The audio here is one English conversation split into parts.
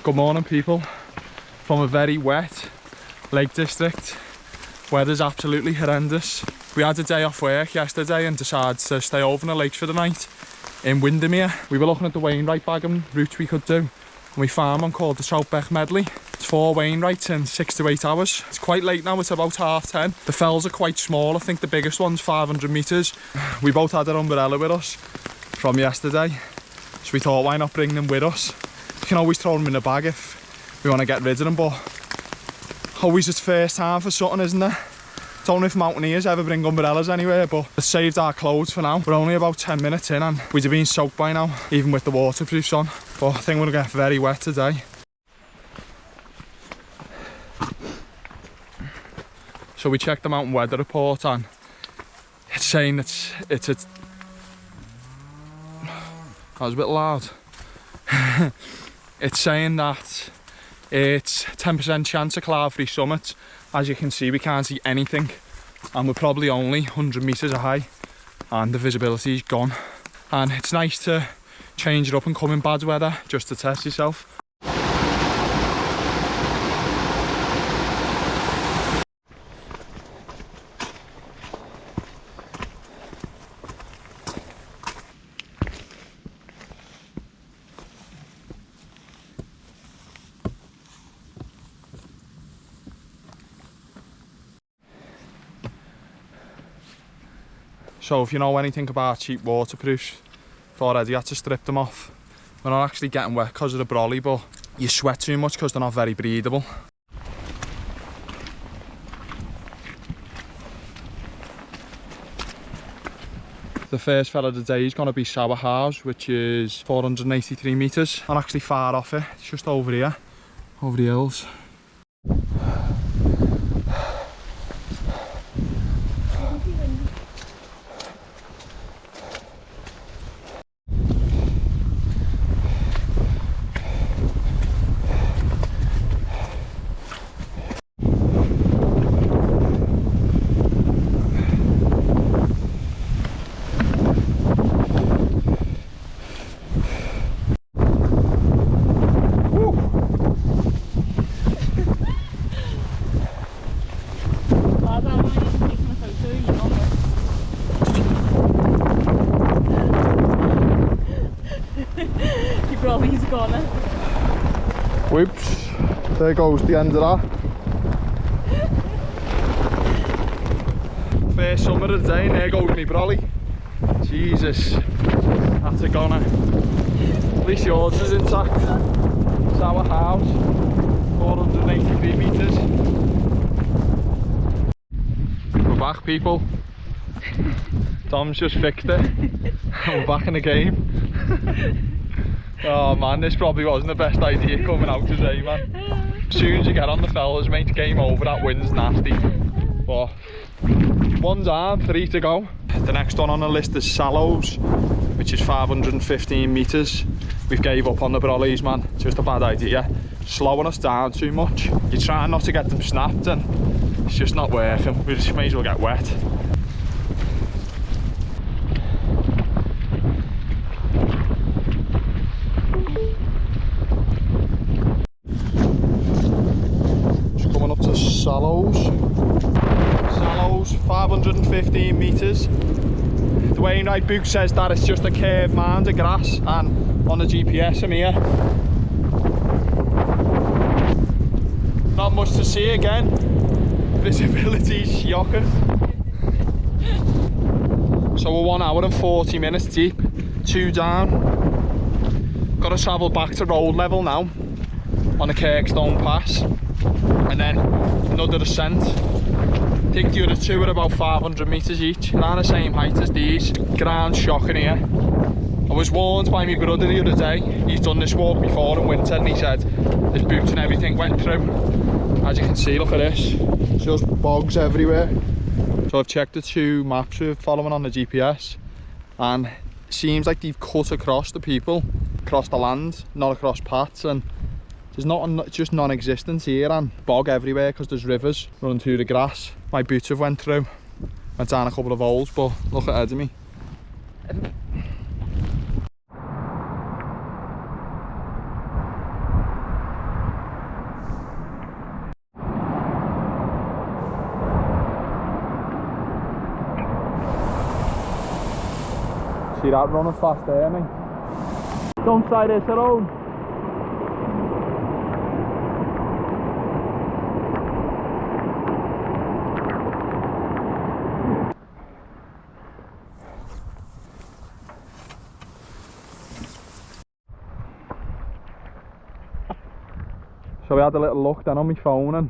Good morning, people. From a very wet Lake District. Weather's absolutely horrendous. We had a day off work yesterday and decided to stay over in the lakes for the night in Windermere. We were looking at the Wainwright bagging route we could do, and we found one called the Troutbeck Medley. It's 4 Wainwrights in 6 to 8 hours. It's quite late now, it's about 10:30. The fells are quite small. I think the biggest one's 500 metres. We both had our umbrella with us from yesterday, so we thought, why not bring them with us? You can always throw them in a bag if we want to get rid of them, but always it's first time for something, isn't it? Don't know if mountaineers ever bring umbrellas anywhere, but it saved our clothes for now. We're only about 10 minutes in and we'd have been soaked by now, even with the waterproofs on. But I think we're going to get very wet today. So we checked the mountain weather report and it's saying that was a bit loud. It's saying that it's 10% chance of cloud-free summit. As you can see, we can't see anything and we're probably only 100 metres high and the visibility's gone. And it's nice to change it up and come in bad weather just to test yourself. So if you know anything about cheap waterproofs, I've already had to strip them off. We're not actually getting wet because of the brolly, but you sweat too much because they're not very breathable. The first fell of the day is going to be Sour House, which is 483 metres. Not actually far off it, it's just over here, over the hills. Whoops, there goes the end of that. First summer of the day and there goes me brolly. Jesus, that's a goner. At least yours is intact. Sour House, 483 metres. We're back, people. Tom's just fixed it. We're back in the game. Oh man, this probably wasn't the best idea coming out today, man. As soon as you get on the fellas, mate, game over. That wind's nasty. But 1 down, 3 to go. The next one on the list is Sallows, which is 515 metres. We've gave up on the brollies, man. It's just a bad idea. Slowing us down too much. You're trying not to get them snapped and it's just not working. We just may as well get wet. Sallows, 515 metres. The Wainwright book says that it's just a curved mound of grass, and on the GPS I'm here. Not much to see again. Visibility's shocking. So we're 1 hour and 40 minutes deep, 2 down. Got to travel back to road level now on the Kirkstone Pass. And then another ascent. I think the other two are about 500 metres each. They're on the same height as these. Ground shocking here. I was warned by my brother the other day. He's done this walk before in winter and he said his boots and everything went through. As you can see, look at this. It's just bogs everywhere. So I've checked the 2 maps we're following on the GPS and it seems like they've cut across the people, across the land, not across paths, and there's not just non-existent here and bog everywhere because there's rivers running through the grass. My boots have went through, went down a couple of holes, but look ahead of me. see that running fast there, mate. Don't try this at home. So we had a little look then on my phone and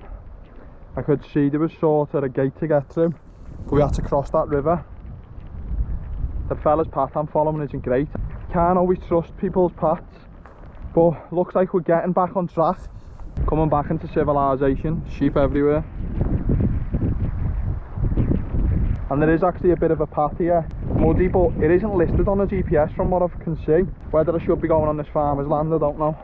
I could see there was sort of a gate to get through, but we had to cross that river. The fella's path I'm following isn't great. Can't always trust people's paths, but looks like we're getting back on track. Coming back into civilization, sheep everywhere. And there is actually a bit of a path here, muddy, but it isn't listed on the GPS from what I can see. Whether I should be going on this farmer's land, I don't know.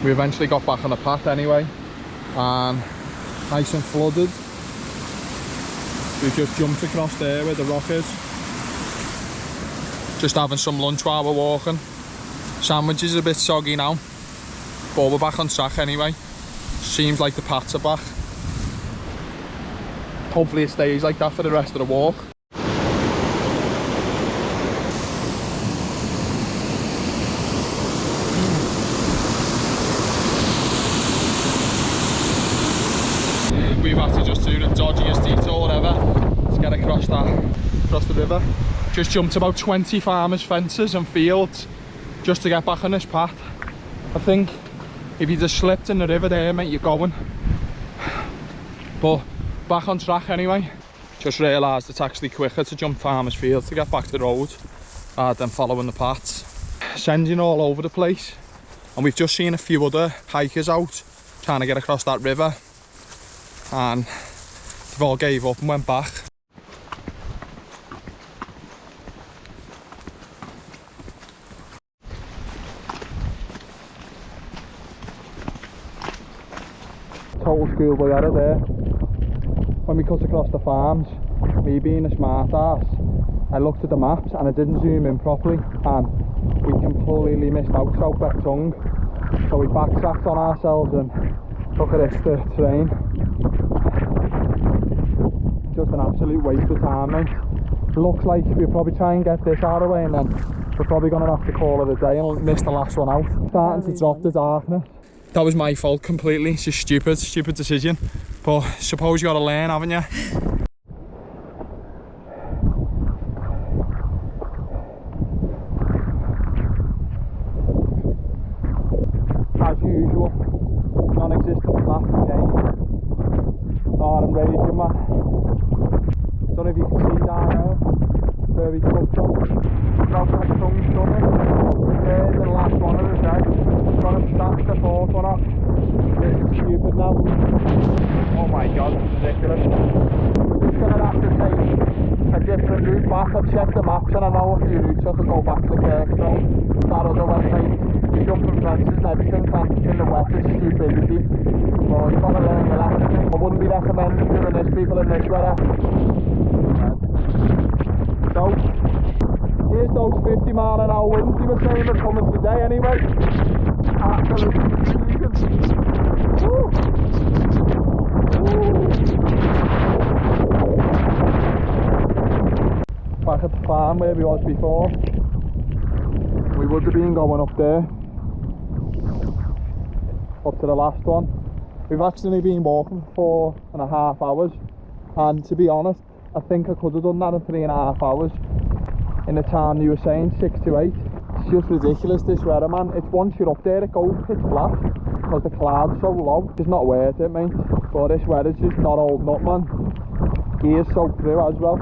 We eventually got back on the path anyway, and nice and flooded. We just jumped across there where the rock is. Just having some lunch while we're walking. Sandwich is a bit soggy now, but we're back on track anyway. Seems like the paths are back. Hopefully it stays like that for the rest of the walk. We've had to just do the dodgiest detour ever to get across the river. Just jumped about 20 farmers' fences and fields just to get back on this path. I think if you just slipped in the river there, mate, you're going. But back on track anyway. Just realised it's actually quicker to jump farmers' fields to get back to the road rather than following the paths. Sending all over the place, and we've just seen a few other hikers out trying to get across that river, and they've all gave up and went back. Total schoolboy error there. When we cut across the farms, me being a smart ass, I looked at the maps and I didn't zoom in properly, and we completely missed out Troutbeck tongue. So we backtracked on ourselves and look at this, the terrain. Just an absolute waste of time, mate. Looks like we'll probably try and get this out of the way, and then we're probably going to have to call it a day and miss the last one out. Starting to drop the darkness. That was my fault completely. It's just stupid decision. But suppose you got to learn, haven't you? As usual, non-existent path again. Oh, I'm ready to man. Don't know if you can see down there where we come from. Troutbeck tongue's coming. There's the last one of the day. Trying to snatch the fourth one up. This is stupid now. Oh my god, this is ridiculous. We're just going to have to take a different route back. I've checked the maps and I know a few routes I could go back to the Kirkstone. That other way, mate. You jump from fences and everything, and in the wet is stupidity. Well, you've got to learn your lesson. I wouldn't be recommending doing this, people, in this weather. So, here's those 50-mile-an-hour winds they were saying are coming today anyway. Absolutely freezing. Woo. Woo. Back at the farm where we was before. We would have been going up there, up to the last one. We've actually been walking for 4.5 hours, and to be honest, I think I could have done that in 3.5 hours in the time you were saying, 6 to 8. It's just ridiculous, this weather, man. It's once you're up there it goes pitch black because the clouds so low. It's not worth it, mate. But this weather's just not holding up, man. Gears soaked through as well.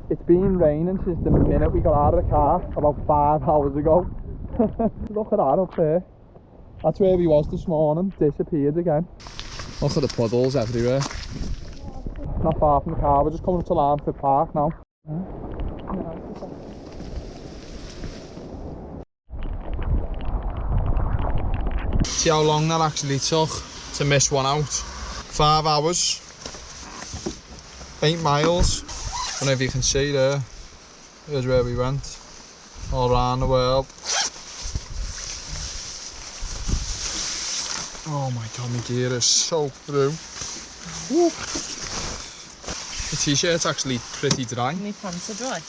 It's been raining since the minute we got out of the car about 5 hours ago. Look at that up there. That's where we was this morning, disappeared again. Look at the puddles everywhere. Not far from the car, we're just coming up to Larnford Park now. See how long that actually took. to miss one out. 5 hours, 8 miles. I don't know if you can see there. Here's where we went, all around the world. Oh my god, my gear is soaked through. Woo. The t-shirt's actually pretty dry. My pants are dry.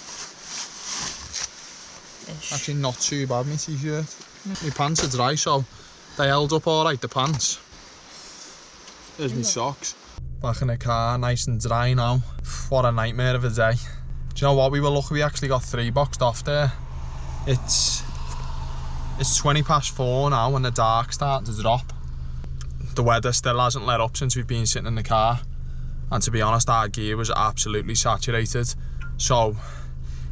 Actually not too bad, my t-shirt. My pants are dry, so they held up alright, the pants. There's my socks. Back in the car, nice and dry now. What a nightmare of a day. Do you know what, we were lucky we actually got 3 boxed off there. It's 20 past 4 now and the dark's starting to drop. The weather still hasn't let up since we've been sitting in the car. And to be honest, our gear was absolutely saturated. So,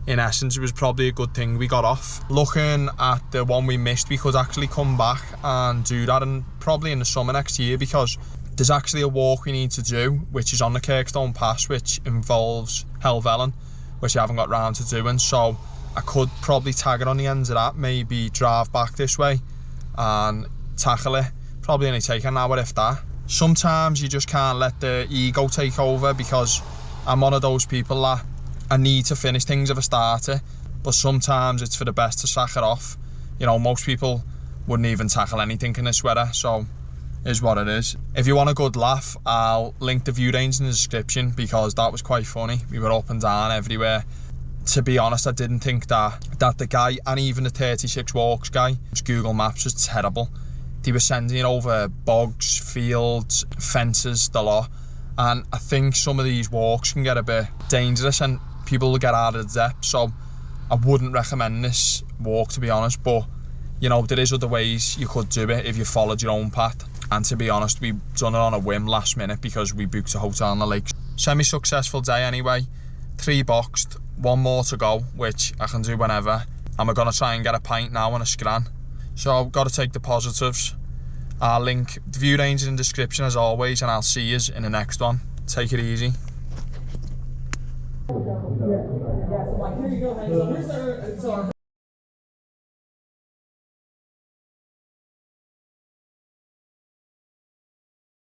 in essence, it was probably a good thing we got off. Looking at the one we missed, we could actually come back and do that probably in the summer next year, because there's actually a walk we need to do, which is on the Kirkstone Pass, which involves Helvellyn, which I haven't got round to doing. So I could probably tag it on the ends of that, maybe drive back this way and tackle it. Probably only take an hour if that. Sometimes you just can't let the ego take over, because I'm one of those people that I need to finish things if I start it, but sometimes it's for the best to sack it off. You know, most people wouldn't even tackle anything in this weather, so is what it is. If you want a good laugh, I'll link the view range in the description, because that was quite funny. We were up and down everywhere. To be honest, I didn't think that the guy, and even the 36 Walks guy, Google Maps was terrible. They were sending it over bogs, fields, fences, the lot. And I think some of these walks can get a bit dangerous and people will get out of the depth. So I wouldn't recommend this walk, to be honest. But, you know, there is other ways you could do it if you followed your own path. And to be honest, we've done it on a whim last minute because we booked a hotel on the lake. Semi-successful day anyway. 3 boxed, 1 more to go, which I can do whenever. And we're going to try and get a pint now and a scran. So I've got to take the positives. I'll link the view range in the description as always, and I'll see you in the next one. Take it easy.